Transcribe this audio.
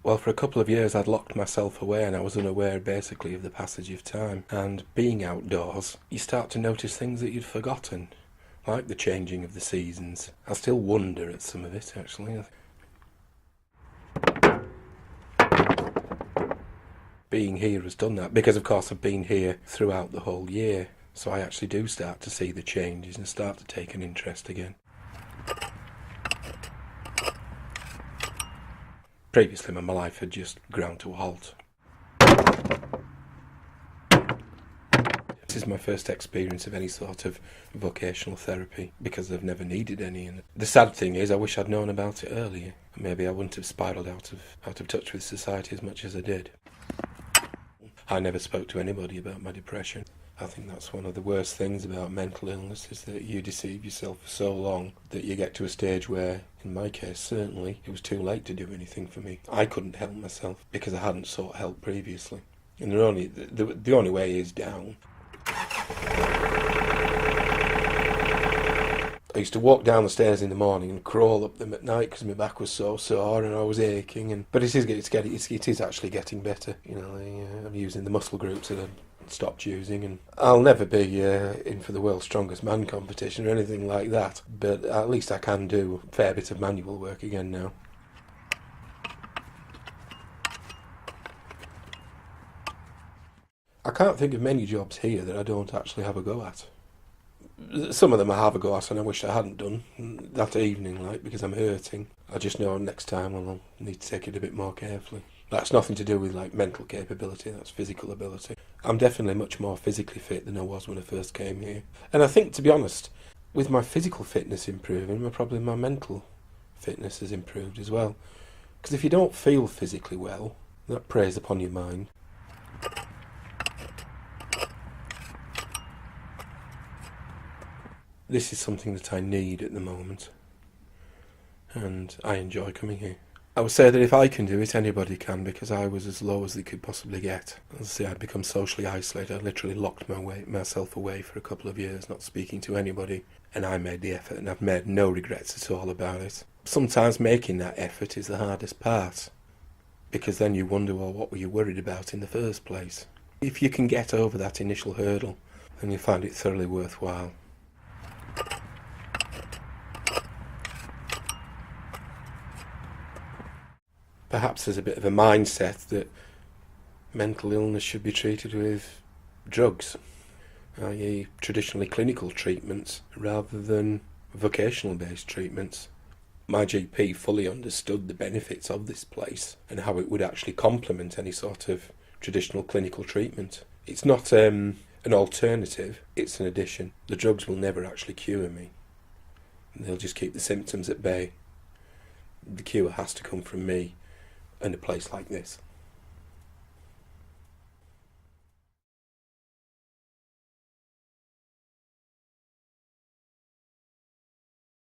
Well, for a couple of years I'd locked myself away and I was unaware basically of the passage of time. And being outdoors, you start to notice things that you'd forgotten, like the changing of the seasons. I still wonder at some of it, actually. Being here has done that, because of course I've been here throughout the whole year. So I actually do start to see the changes and start to take an interest again. Previously, my life had just ground to a halt. This is my first experience of any sort of vocational therapy, because I've never needed any. And the sad thing is, I wish I'd known about it earlier. Maybe I wouldn't have spiralled out of touch with society as much as I did. I never spoke to anybody about my depression. I think that's one of the worst things about mental illness, is that you deceive yourself for so long that you get to a stage where, in my case certainly, it was too late to do anything for me. I couldn't help myself because I hadn't sought help previously. And the only way is down. I used to walk down the stairs in the morning and crawl up them at night because my back was so sore and I was aching. But it is actually getting better. You know, I'm using the muscle groups that I stopped using, and I'll never be in for the world's strongest man competition or anything like that. But at least I can do a fair bit of manual work again now. I can't think of many jobs here that I don't actually have a go at. Some of them I have a go at and I wish I hadn't done that evening, like, because I'm hurting. I just know next time I'll need to take it a bit more carefully. That's nothing to do with like mental capability, that's physical ability. I'm definitely much more physically fit than I was when I first came here. And I think, to be honest, with my physical fitness improving, probably my mental fitness has improved as well. Because if you don't feel physically well, that preys upon your mind. This is something that I need at the moment, and I enjoy coming here. I would say that if I can do it, anybody can, because I was as low as they could possibly get. As I say, I'd become socially isolated. I literally locked myself away for a couple of years, not speaking to anybody, and I made the effort, and I've made no regrets at all about it. Sometimes making that effort is the hardest part, because then you wonder, well, what were you worried about in the first place? If you can get over that initial hurdle, then you find it thoroughly worthwhile. Perhaps there's a bit of a mindset that mental illness should be treated with drugs, i.e. traditionally clinical treatments, rather than vocational-based treatments. My GP fully understood the benefits of this place and how it would actually complement any sort of traditional clinical treatment. It's not an alternative, it's an addition. The drugs will never actually cure me. They'll just keep the symptoms at bay. The cure has to come from me and a place like this.